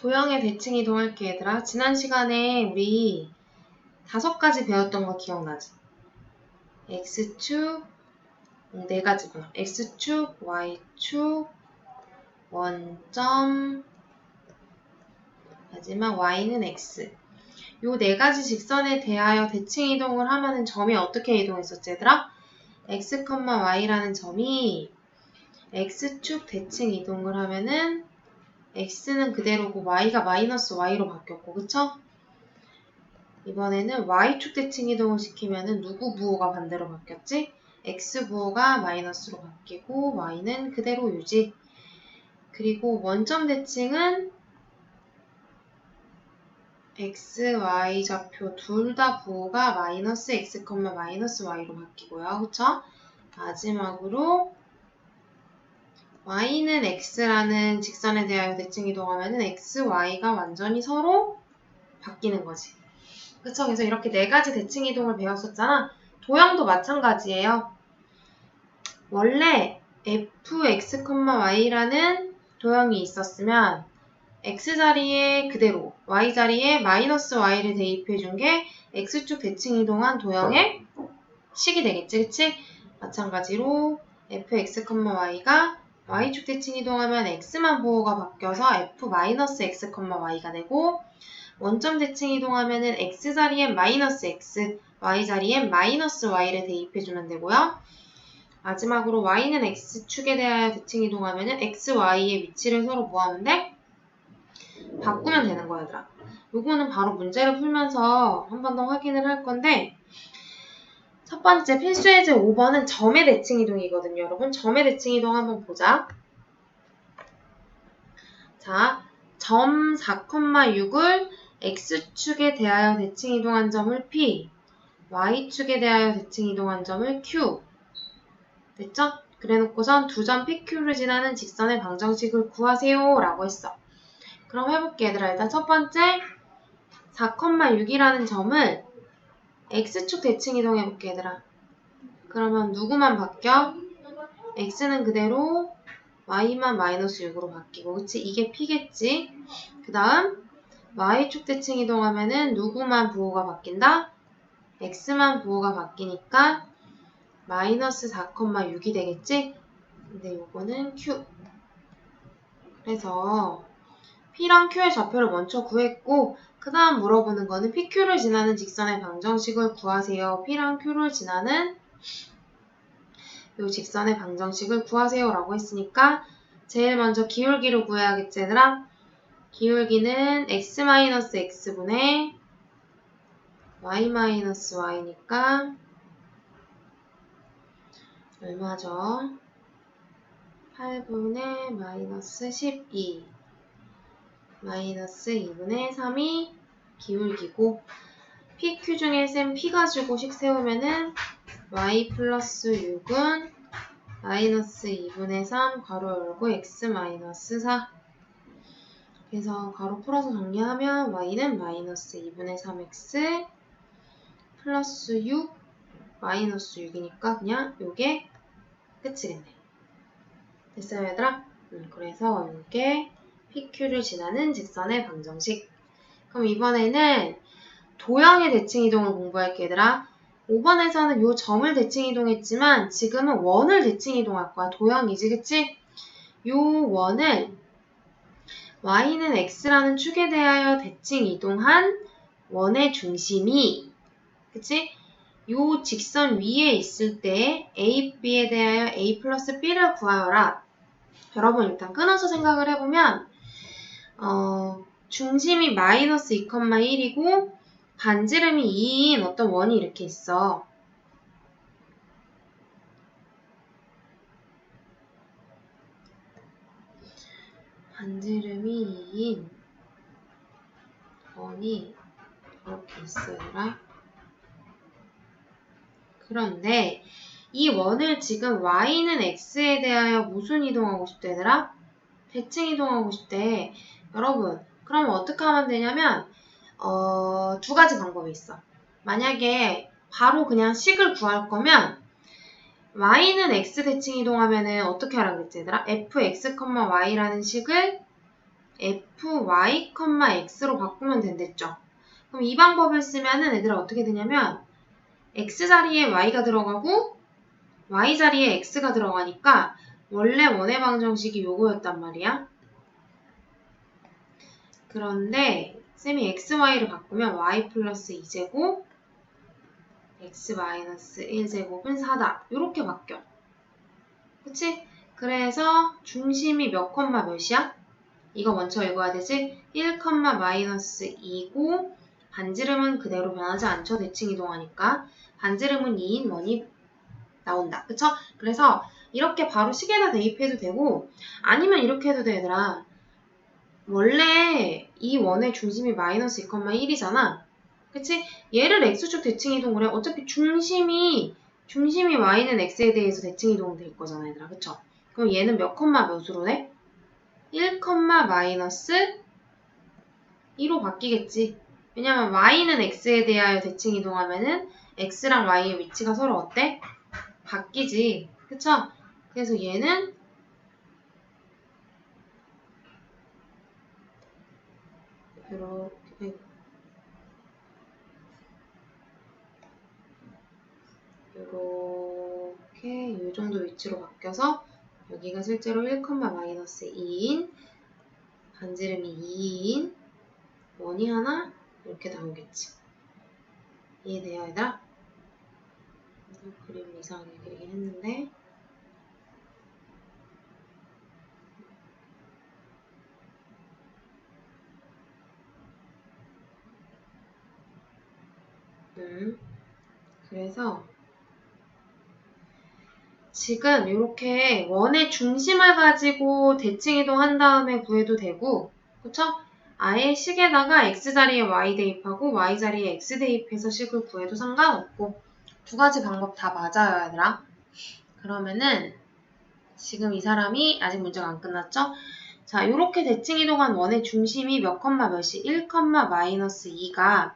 도형의 대칭 이동할게 얘들아. 지난 시간에 우리 5가지 배웠던 거 기억나지? X축, 4가지구나. X축, Y축, 원점, 마지막 Y는 X. 요 4가지 직선에 대하여 대칭 이동을 하면은 점이 어떻게 이동했었지 얘들아? X, Y라는 점이 X축 대칭 이동을 하면은 X는 그대로고 Y가 마이너스 Y로 바뀌었고, 그쵸? 이번에는 Y축 대칭 이동을 시키면은 누구 부호가 반대로 바뀌었지? X 부호가 마이너스로 바뀌고 Y는 그대로 유지. 그리고 원점 대칭은 X, Y 좌표 둘 다 부호가 마이너스 X, 마이너스 Y로 바뀌고요. 그쵸? 마지막으로 Y는 X라는 직선에 대하여 대칭 이동하면은 X, Y가 완전히 서로 바뀌는 거지. 그쵸? 그래서 이렇게 4가지 대칭 이동을 배웠었잖아. 도형도 마찬가지예요. 원래 fx, y라는 도형이 있었으면 x 자리에 그대로 y 자리에 마이너스 y를 대입해준 게 x축 대칭 이동한 도형의 식이 되겠지, 그치? 마찬가지로 fx, y가 y축 대칭 이동하면 x만 부호가 바뀌어서 f-x, y가 되고, 원점 대칭 이동하면은 x 자리에 마이너스 x, y 자리에 마이너스 y를 대입해주면 되고요. 마지막으로 y는 x축에 대하여 대칭 이동하면은 x, y의 위치를 서로 뭐 하면 돼? 바꾸면 되는 거야, 얘들아. 요거는 바로 문제를 풀면서 한 번 더 확인을 할 건데, 첫 번째 필수예제 5번은 점의 대칭 이동이거든요, 여러분. 점의 대칭 이동 한번 보자. 자, 점 4,6을 x축에 대하여 대칭 이동한 점을 p, y축에 대하여 대칭 이동한 점을 q. 됐죠? 그래놓고선 두 점 PQ를 지나는 직선의 방정식을 구하세요 라고 했어. 그럼 해볼게 얘들아. 일단 첫 번째 4,6이라는 점을 X축 대칭 이동해볼게 얘들아. 그러면 누구만 바뀌어? X는 그대로 Y만 마이너스 6으로 바뀌고, 그치? 이게 P겠지? 그 다음 Y축 대칭 이동하면은 누구만 부호가 바뀐다? X만 부호가 바뀌니까 마이너스 4,6이 되겠지? 근데 요거는 Q. 그래서 P랑 Q의 좌표를 먼저 구했고, 그 다음 물어보는 거는 PQ를 지나는 직선의 방정식을 구하세요. P랑 Q를 지나는 요 직선의 방정식을 구하세요 라고 했으니까 제일 먼저 기울기를 구해야겠지 얘들아? 기울기는 x-x분의 y-y니까 얼마죠? 8분의 마이너스 12 마이너스 2분의 3이 기울기고, PQ 중에 쌤 P 가지고 식 세우면은 y 플러스 6은 마이너스 2분의 3 괄호 열고 x 마이너스 4. 그래서 괄호 풀어서 정리하면 y는 마이너스 2분의 3x 플러스 6 마이너스 6이니까 그냥 요게 끝이겠네. 됐어요 얘들아? 그래서 요게 PQ를 지나는 직선의 방정식. 그럼 이번에는 도형의 대칭 이동을 공부할게 얘들아. 5번에서는 요 점을 대칭 이동했지만 지금은 원을 대칭 이동할 거야. 도형이지, 그치? 요 원을 y는 x라는 축에 대하여 대칭 이동한 원의 중심이, 그치? 요 직선 위에 있을 때 a, b에 대하여 a 플러스 b를 구하여라. 여러분 일단 끊어서 생각을 해보면 중심이 마이너스 2,1이고 반지름이 2인 어떤 원이 이렇게 있어. 반지름이 2인 원이 이렇게 있어요. 그런데 이 원을 지금 y는 x에 대하여 무슨 이동하고 싶대 얘들아? 대칭 이동하고 싶대. 여러분 그럼 어떻게 하면 되냐면 2가지 방법이 있어. 만약에 바로 그냥 식을 구할 거면 y는 x 대칭 이동하면은 어떻게 하라 그랬지 얘들아? fx, y라는 식을 fy, x로 바꾸면 된댔죠. 그럼 이 방법을 쓰면은 얘들아 어떻게 되냐면 x자리에 y가 들어가고 y자리에 x가 들어가니까 원래 원의 방정식이 요거였단 말이야. 그런데 쌤이 xy를 바꾸면 y 플러스 2제곱 x 마이너스 1제곱은 4다. 요렇게 바뀌어. 그치? 그래서 중심이 몇 컴마 몇이야? 이거 먼저 읽어야 되지? 1, 마이너스 2고 반지름은 그대로 변하지 않죠? 대칭 이동하니까. 반지름은 2인 원이 나온다. 그쵸? 그래서 이렇게 바로 식에다 대입해도 되고 아니면 이렇게 해도 돼 얘들아. 원래 이 원의 중심이 마이너스 2,1이잖아. 그치? 얘를 x축 대칭 이동을 해. 어차피 중심이 y는 x에 대해서 대칭 이동이 될 거잖아 얘들아. 그쵸? 그럼 얘는 몇 컴마 몇으로 돼? 1, 마이너스 2로 바뀌겠지. 왜냐면 y는 x에 대하여 대칭 이동하면은 x랑 y의 위치가 서로 어때? 바뀌지. 그쵸? 그래서 얘는 이렇게 이 정도 위치로 바뀌어서 여기가 실제로 1, 마이너스 2인 반지름이 2인 원이 하나 이렇게 나오겠지. 이해돼요 얘들아? 그림 이상하게 그리긴 했는데 그래서 지금 이렇게 원의 중심을 가지고 대칭 이동한 다음에 구해도 되고 그쵸? 아예 식에다가 x자리에 y 대입하고 y자리에 x 대입해서 식을 구해도 상관없고 두 가지 방법 다 맞아요 얘들아. 그러면은 지금 이 사람이 아직 문제가 안 끝났죠? 자, 이렇게 대칭 이동한 원의 중심이 몇 컴마 몇이 1, 마이너스 2가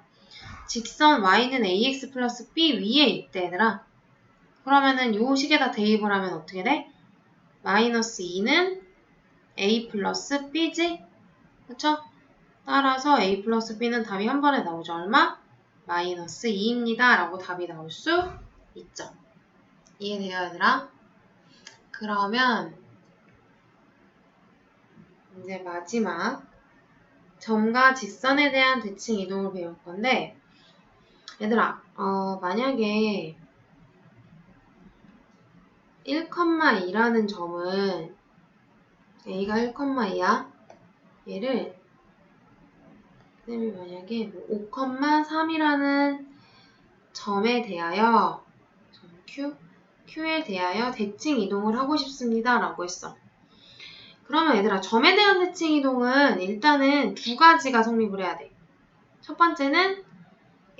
직선 y는 ax 플러스 b 위에 있대 얘들아. 그러면은 요 식에다 대입을 하면 어떻게 돼? 마이너스 2는 a 플러스 b지? 그쵸? 따라서 a 플러스 b는 답이 한 번에 나오죠. 얼마? 마이너스 2입니다. 라고 답이 나올 수 있죠. 이해돼요 얘들아? 그러면 이제 마지막 점과 직선에 대한 대칭 이동을 배울 건데 얘들아 만약에 1,2라는 점은 a가 1,2야. 얘를 쌤이 만약에 5,3이라는 점에 대하여 점 Q에 대하여 대칭 이동을 하고 싶습니다. 라고 했어. 그러면 얘들아 점에 대한 대칭 이동은 일단은 두 가지가 성립을 해야 돼. 첫 번째는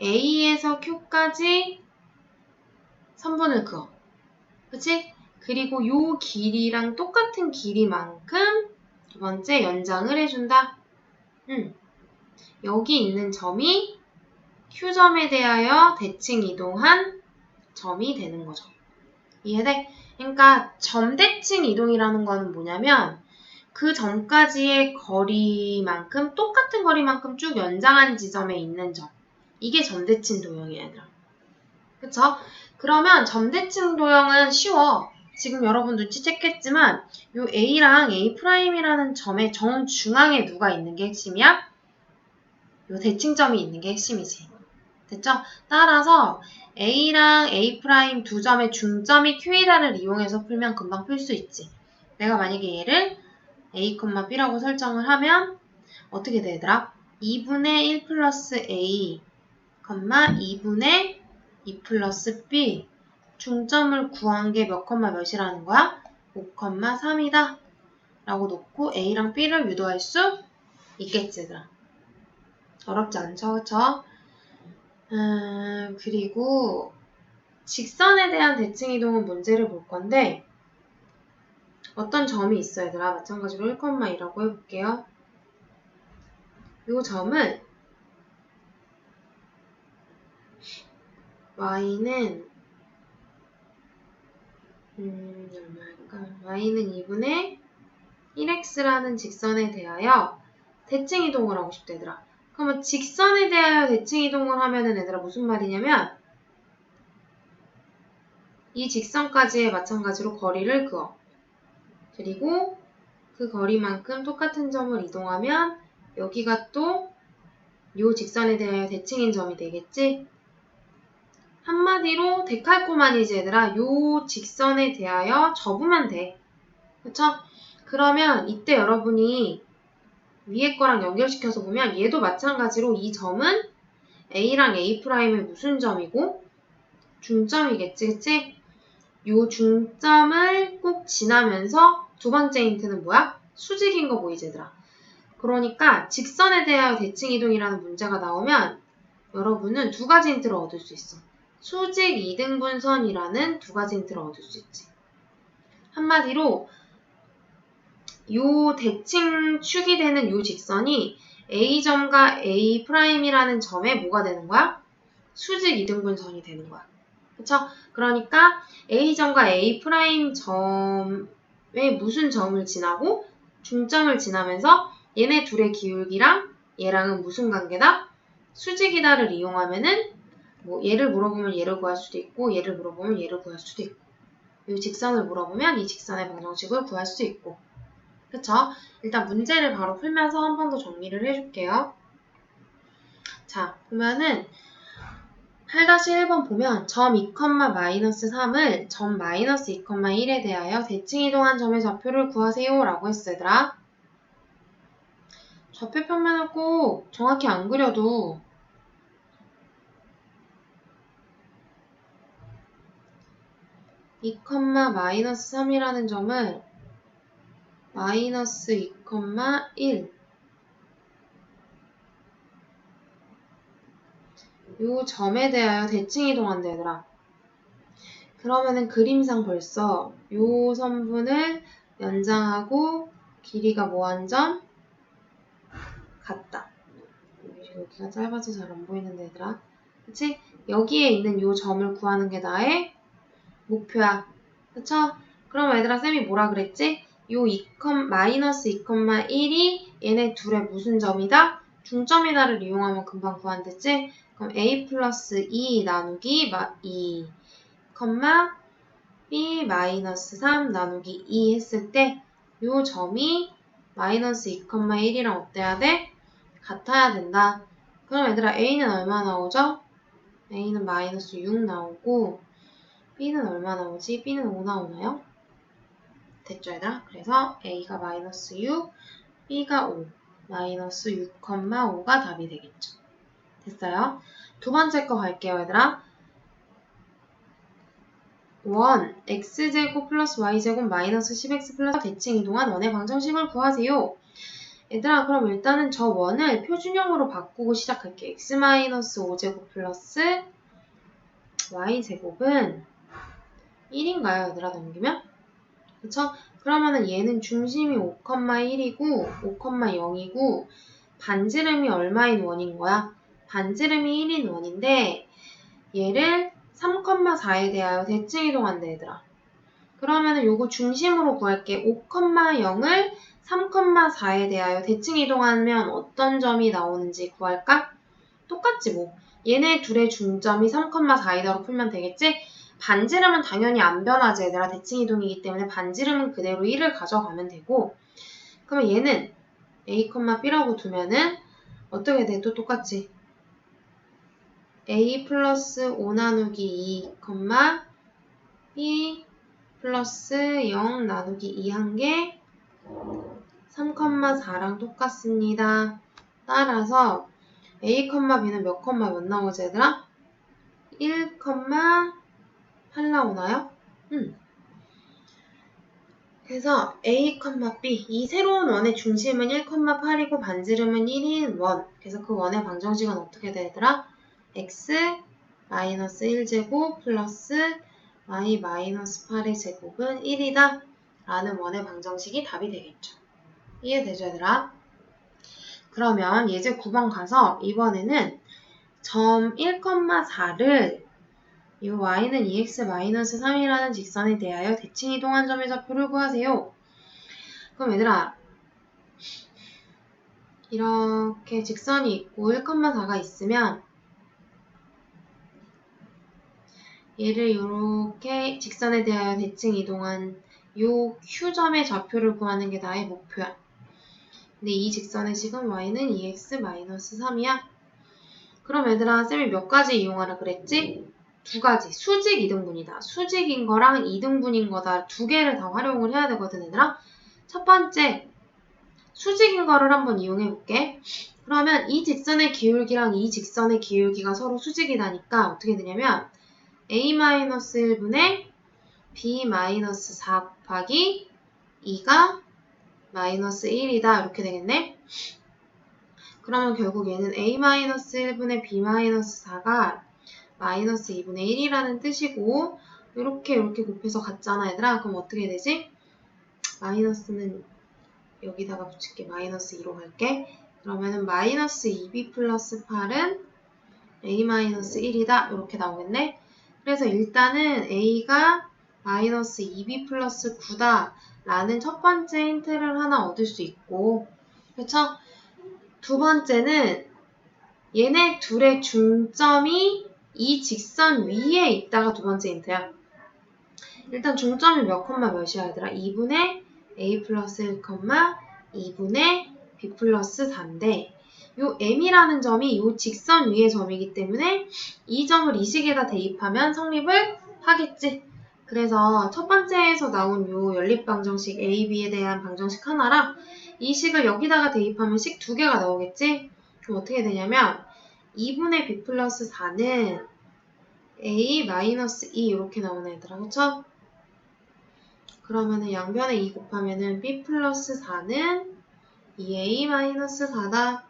A에서 Q까지 선분을 그어. 그치? 그리고 요 길이랑 똑같은 길이만큼 두 번째 연장을 해준다. 여기 있는 점이 Q점에 대하여 대칭 이동한 점이 되는 거죠. 이해돼? 그러니까 점 대칭 이동이라는 거는 뭐냐면 그 점까지의 거리만큼 똑같은 거리만큼 쭉 연장한 지점에 있는 점. 이게 점 대칭 도형이야 얘들아. 그쵸? 그러면 점 대칭 도형은 쉬워. 지금 여러분 눈치챘겠지만 요 A랑 A'이라는 점의 정중앙에 누가 있는 게 핵심이야? 요 대칭점이 있는 게 핵심이지. 됐죠? 따라서 A랑 A' 두 점의 중점이 Q이다를 이용해서 풀면 금방 풀 수 있지. 내가 만약에 얘를 A, B라고 설정을 하면 어떻게 되더라? 2분의 1 플러스 A, 2분의 2 플러스 B 중점을 구한 게 몇 몇이라는 거야? 5,3이다 라고 놓고 A랑 B를 유도할 수 있겠지 얘들아. 어렵지 않죠? 그쵸? 그리고 직선에 대한 대칭 이동은 문제를 볼 건데 어떤 점이 있어요 얘들아. 마찬가지로 1,2라고 해볼게요. 이 점은 y는 얼마일까? y는 2분의 1x라는 직선에 대하여 대칭 이동을 하고 싶다 얘들아. 그러면 직선에 대하여 대칭 이동을 하면은 얘들아 무슨 말이냐면 이 직선까지의 마찬가지로 거리를 그어. 그리고 그 거리만큼 똑같은 점을 이동하면 여기가 또 요 직선에 대하여 대칭인 점이 되겠지? 한마디로 데칼코마니지 얘들아. 요 직선에 대하여 접으면 돼. 그쵸? 그러면 이때 여러분이 위에 거랑 연결시켜서 보면 얘도 마찬가지로 이 점은 A랑 A'의 무슨 점이고 중점이겠지, 그치? 요 중점을 꼭 지나면서 두 번째 힌트는 뭐야? 수직인 거 보이지 얘들아? 그러니까 직선에 대하여 대칭 이동이라는 문제가 나오면 여러분은 두 가지 힌트를 얻을 수 있어. 수직 이등분선이라는 두 가지 힌트를 얻을 수 있지. 한마디로 요 대칭축이 되는 요 직선이 A점과 A'이라는 점에 뭐가 되는 거야? 수직 이등분선이 되는 거야. 그쵸? 그러니까 A점과 A' 점에 무슨 점을 지나고 중점을 지나면서 얘네 둘의 기울기랑 얘랑은 무슨 관계다? 수직이다를 이용하면은 뭐 얘를 물어보면 얘를 구할 수도 있고 얘를 물어보면 얘를 구할 수도 있고 이 직선을 물어보면 이 직선의 방정식을 구할 수 있고 그쵸? 일단 문제를 바로 풀면서 한 번 더 정리를 해줄게요. 자, 보면은 8-1번 보면 점 2,-3을 점 -2,1에 대하여 대칭 이동한 점의 좌표를 구하세요 라고 했어 얘들아. 좌표 평면을 꼭 정확히 안 그려도 (2,-3이라는 점을 (-2,1) 요 점에 대하여 대칭 이동한다 얘들아. 그러면은 그림상 벌써 요 선분을 연장하고 길이가 뭐한 점? 같다. 여기가 짧아서 잘 안 보이는데 얘들아. 그치? 여기에 있는 요 점을 구하는 게 나의 목표야. 그쵸? 그럼 얘들아 쌤이 뭐라 그랬지? 요 (-2,1이) 얘네 둘의 무슨 점이다? 중점이다를 이용하면 금방 구한댔지? 그럼 a 플러스 2 나누기 2, b 마이너스 3 나누기 2 했을 때 요 점이 (-2,1이랑 어때야 돼? 같아야 된다. 그럼 얘들아 a는 얼마 나오죠? a는 (-6) 나오고 b는 얼마 나오지? b는 5 나오나요? 됐죠 얘들아? 그래서 a가 (-6) b가 5 (-6,5가 답이 되겠죠. 됐어요? 두 번째 거 갈게요 얘들아. 원 x제곱 플러스 y제곱 마이너스 10x 플러스 대칭 이동한 원의 방정식을 구하세요. 얘들아 그럼 일단은 저 원을 표준형으로 바꾸고 시작할게. x 마이너스 5제곱 플러스 y제곱은 1인가요 얘들아 넘기면? 그쵸? 그러면은 얘는 중심이 5,1이고 5,0이고 반지름이 얼마인 원인 거야? 반지름이 1인 원인데 얘를 3,4에 대하여 대칭 이동한다 얘들아. 그러면은 요거 중심으로 구할게. 5,0을 3,4에 대하여 대칭 이동하면 어떤 점이 나오는지 구할까? 똑같지 뭐. 얘네 둘의 중점이 3,4이다로 풀면 되겠지? 반지름은 당연히 안 변하지 얘들아. 대칭 이동이기 때문에 반지름은 그대로 1을 가져가면 되고 그러면 얘는 a, b라고 두면은 어떻게 돼? 또 똑같지? a 플러스 5 나누기 2, b 플러스 0 나누기 2 한 개 3,4랑 똑같습니다. 따라서 a, b는 몇 나오지 얘들아? 1,8 나오나요? 그래서 a, b 이 새로운 원의 중심은 1,8이고 반지름은 1인 원. 그래서 그 원의 방정식은 어떻게 되더라? x 마이너스 1제곱 플러스 y 마이너스 8의 제곱은 1이다 라는 원의 방정식이 답이 되겠죠. 이해되죠 얘들아? 그러면 예제 9번 가서 이번에는 점 1,4를 이 y는 2x-3이라는 직선에 대하여 대칭 이동한 점의 좌표를 구하세요. 그럼 얘들아 이렇게 직선이 있고 1,4가 있으면 얘를 이렇게 직선에 대하여 대칭 이동한 요 Q점의 좌표를 구하는 게 나의 목표야. 근데 이 직선의 지금 y는 2x-3이야. 그럼 얘들아, 쌤이 몇 가지 이용하라 그랬지? 2가지. 수직 이등분이다. 수직인 거랑 이등분인 거다. 2개를 다 활용을 해야 되거든, 얘들아. 첫 번째, 수직인 거를 한번 이용해 볼게. 그러면 이 직선의 기울기랑 이 직선의 기울기가 서로 수직이다니까 어떻게 되냐면 a-1분의 b-4 곱하기 2가 -1이다. 이렇게 되겠네. 그러면 결국 얘는 a-1분의 b-4가 -2분의 1이라는 뜻이고 이렇게 곱해서 같잖아, 얘들아. 그럼 어떻게 되지? 마이너스는 여기다가 붙일게. -2로 갈게. 그러면은 -2b 플러스 8은 a-1이다. 이렇게 나오겠네. 그래서 일단은 a가 -2b 플러스 9다 라는 첫 번째 힌트를 하나 얻을 수 있고, 그쵸? 두 번째는 얘네 둘의 중점이 이 직선 위에 있다가 두 번째 힌트야. 일단 중점이 몇 콤마 몇이야, 얘들아? 2분의 a 플러스 1, 2분의 b 플러스 4인데 요 m이라는 점이 요 직선 위의 점이기 때문에 이 점을 이 식에다 대입하면 성립을 하겠지. 그래서 첫 번째에서 나온 요 연립방정식 a, b에 대한 방정식 하나랑 이 식을 여기다가 대입하면 식 2개가 나오겠지. 그럼 어떻게 되냐면 2분의 b 플러스 4는 a 마이너스 2 이렇게 나오네, 얘들아. 그쵸? 그러면은 양변에 2 곱하면은 b 플러스 4는 2a 마이너스 4다.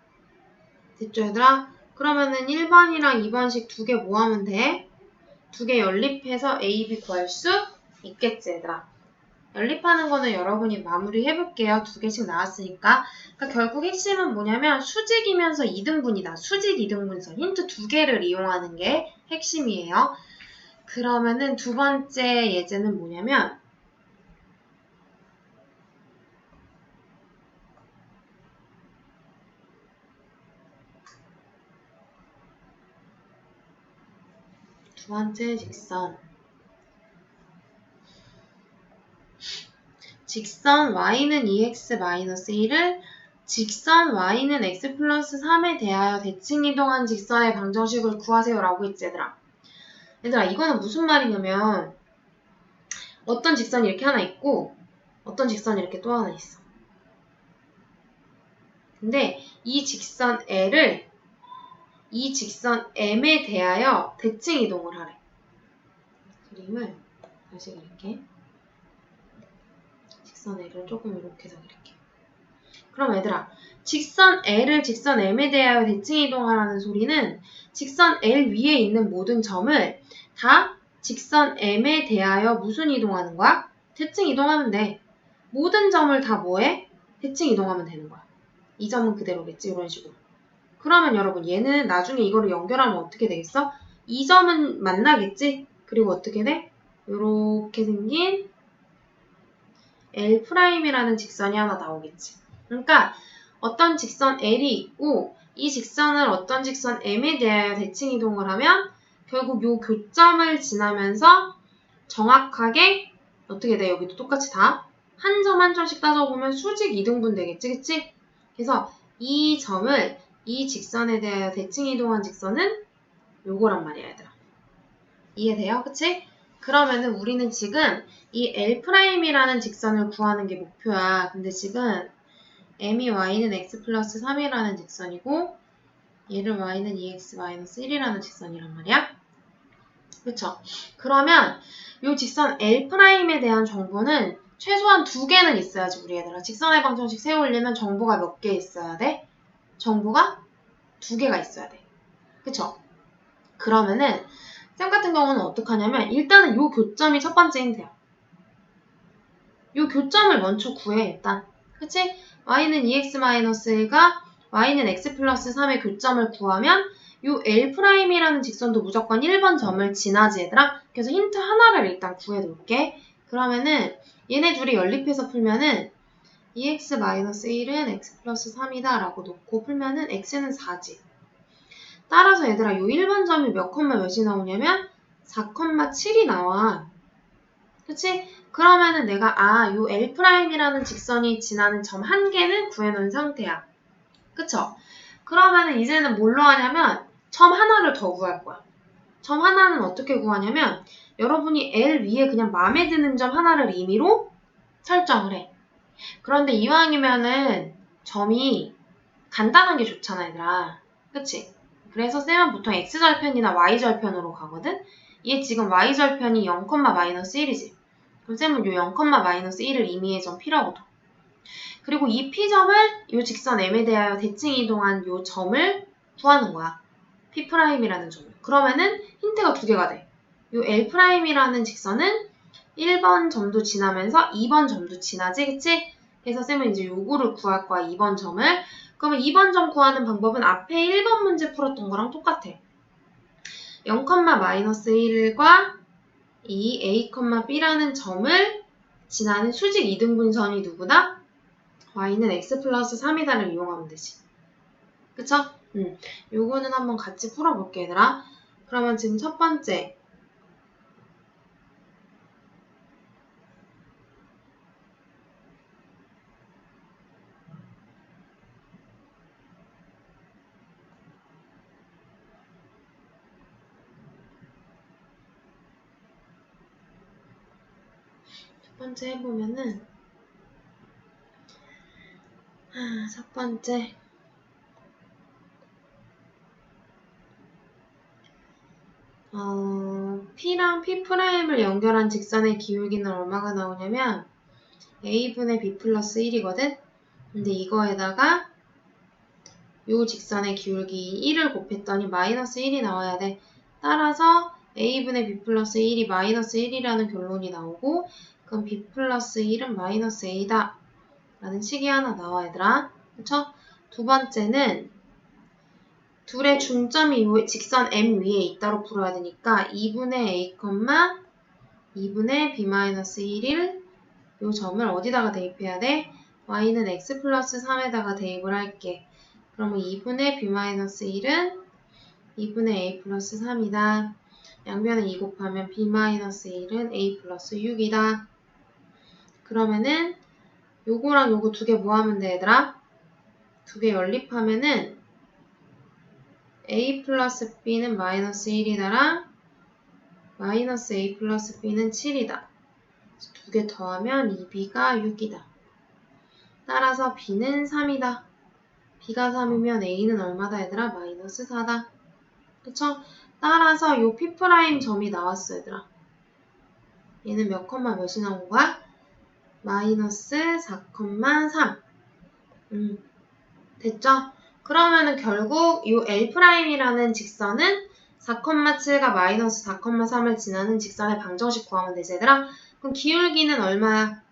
됐죠, 얘들아? 그러면은 1번이랑 2번식 2개 뭐 하면 돼? 2개 연립해서 a, b 구할 수 있겠지, 얘들아. 연립하는 거는 여러분이 마무리 해볼게요. 2개씩 나왔으니까. 그러니까 결국 핵심은 뭐냐면 수직이면서 이등분이다. 수직 이등분선. 힌트 2개를 이용하는 게 핵심이에요. 그러면은 두 번째 예제는 뭐냐면 두 번째 직선. 직선 y는 2x-1을 직선 y는 x 플러스 3에 대하여 대칭 이동한 직선의 방정식을 구하세요 라고 했지, 얘들아. 얘들아, 이거는 무슨 말이냐면 어떤 직선이 이렇게 하나 있고 어떤 직선이 이렇게 또 하나 있어. 근데 이 직선 L을 이 직선 M에 대하여 대칭 이동을 하래. 그림을 다시 그릴게. 직선 L을 조금 이렇게 더 그릴게. 그럼 얘들아, 직선 L을 직선 M에 대하여 대칭 이동하라는 소리는 직선 L 위에 있는 모든 점을 다 직선 M에 대하여 무슨 이동하는 거야? 대칭 이동하면 돼. 모든 점을 다 뭐해? 대칭 이동하면 되는 거야. 이 점은 그대로겠지, 이런 식으로. 그러면 여러분, 얘는 나중에 이거를 연결하면 어떻게 되겠어? 이 점은 만나겠지? 그리고 어떻게 돼? 이렇게 생긴 L'이라는 직선이 하나 나오겠지. 그러니까 어떤 직선 L이 있고 이 직선을 어떤 직선 M에 대하여 대칭 이동을 하면 결국 요 교점을 지나면서 정확하게 어떻게 돼? 여기도 똑같이 다 한 점 한 점씩 따져보면 수직 이등분 되겠지, 그치? 그래서 이 점을 이 직선에 대하여 대칭 이동한 직선은 요거란 말이야, 얘들아. 이해돼요? 그치? 그러면은 우리는 지금 이 L'이라는 직선을 구하는 게 목표야. 근데 지금 m이 y는 x 플러스 3이라는 직선이고 얘를 y는 2x-1이라는 직선이란 말이야. 그쵸? 그러면 이 직선 L'에 대한 정보는 최소한 2개는 있어야지, 우리 얘들아. 직선의 방정식 세우려면 정보가 몇 개 있어야 돼? 정보가 2개가 있어야 돼. 그쵸? 그러면은 쌤 같은 경우는 어떡하냐면 일단은 요 교점이 첫 번째 힌트야. 요 교점을 먼저 구해, 일단. 그치? y는 2x-1가 y는 x 플러스 3의 교점을 구하면 요 L'이라는 직선도 무조건 1번 점을 지나지, 얘들아. 그래서 힌트 하나를 일단 구해놓을게. 그러면은 얘네 둘이 연립해서 풀면은 2x-1은 x 플러스 3이다 라고 놓고 풀면은 x는 4지. 따라서 얘들아 요 1번 점이 몇 컴마 몇이 나오냐면 4,7이 나와. 그치? 그러면은 내가 요 L'이라는 직선이 지나는 점 한 개는 구해놓은 상태야. 그쵸? 그러면은 이제는 뭘로 하냐면 점 하나를 더 구할 거야. 점 하나는 어떻게 구하냐면 여러분이 L 위에 그냥 마음에 드는 점 하나를 임의로 설정을 해. 그런데 이왕이면은 점이 간단한 게 좋잖아 얘들아. 그치? 그래서 쌤은 보통 x절편이나 y절편으로 가거든? 얘 지금 y절편이 0,-1이지. 그럼 쌤은 요 0,-1을 임의의 점 P라고 둬. 그리고 이 P점을 요 직선 M에 대하여 대칭 이동한 요 점을 구하는 거야. P'이라는 점을. 그러면은 힌트가 두 개가 돼. 요 L'이라는 직선은 1번 점도 지나면서 2번 점도 지나지, 그치? 그래서 쌤은 이제 요거를 구할 거야, 2번 점을. 그러면 2번 점 구하는 방법은 앞에 1번 문제 풀었던 거랑 똑같아. 0,-1과 이 A, B라는 점을 지나는 수직 이등분선이 누구다? y는 x 플러스 3이다를 이용하면 되지. 그쵸? 요거는 한번 같이 풀어볼게, 얘들아. 그러면 지금 첫 번째. 첫 번째 해보면은, 첫 번째. P랑 P'을 연결한 직선의 기울기는 얼마가 나오냐면 A분의 B 플러스 1이거든? 근데 이거에다가 요 직선의 기울기 1을 곱했더니 마이너스 1이 나와야 돼. 따라서 A분의 B 플러스 1이 마이너스 1이라는 결론이 나오고 그럼 B 플러스 1은 마이너스 A다 라는 식이 하나 나와 얘들아. 그쵸? 두 번째는 둘의 중점이 직선 M 위에 있다로 풀어야 되니까 2분의 A, 2분의 B-1을 요 점을 어디다가 대입해야 돼? y는 x 플러스 3에다가 대입을 할게. 그러면 2분의 B-1은 2분의 A 플러스 3이다. 양변에 2 곱하면 B-1은 A 플러스 6이다. 그러면은 요거랑 요거 두 개 뭐 하면 돼 얘들아? 두 개 연립하면은 A 플러스 B는 마이너스 1이다랑 마이너스 A 플러스 B는 7이다. 두 개 더하면 2B가 6이다. 따라서 B는 3이다. B가 3이면 A는 얼마다 얘들아? 마이너스 4다. 그쵸? 따라서 요 P' 점이 나왔어 얘들아. 얘는 몇 컴마 몇이 나온 거야? 마이너스 4,3. 됐죠? 그러면은 결국 요 L'이라는 직선은 4,7과 마이너스 4,3을 지나는 직선의 방정식 구하면 되지 얘들아. 그럼 기울기는 얼마야?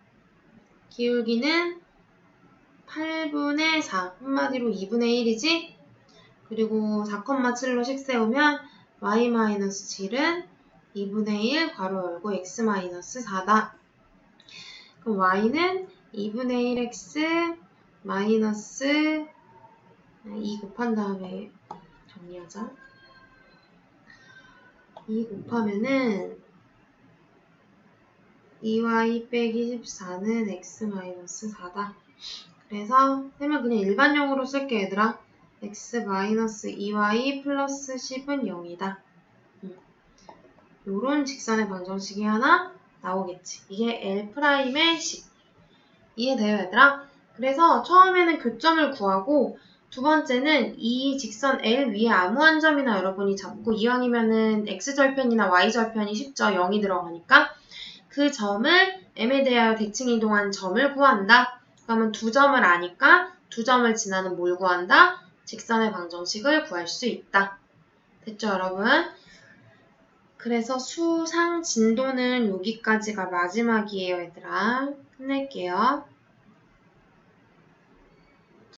기울기는 8분의 4. 한마디로 2분의 1이지? 그리고 4,7로 식 세우면 y-7은 2분의 1 괄호 열고 x-4다. 그럼 y는 2분의 1x 마이너스 2 곱한 다음에 정리하자. 2 곱하면은 2y 빼기 14는 x-4다. 그래서 쌤은 그냥 일반용으로 쓸게 얘들아. x-2y 플러스 10은 0이다. 요런 직선의 방정식이 하나 나오겠지. 이게 L'의 식. 이해돼요 얘들아? 그래서 처음에는 교점을 구하고 두 번째는 이 직선 L 위에 아무 한 점이나 여러분이 잡고 이왕이면은 X절편이나 Y절편이 쉽죠. 0이 들어가니까. 그 점을 M에 대하여 대칭 이동한 점을 구한다. 그러면 두 점을 아니까 두 점을 지나는 뭘 구한다? 직선의 방정식을 구할 수 있다. 됐죠 여러분? 그래서 수상 진도는 여기까지가 마지막이에요 얘들아. 끝낼게요.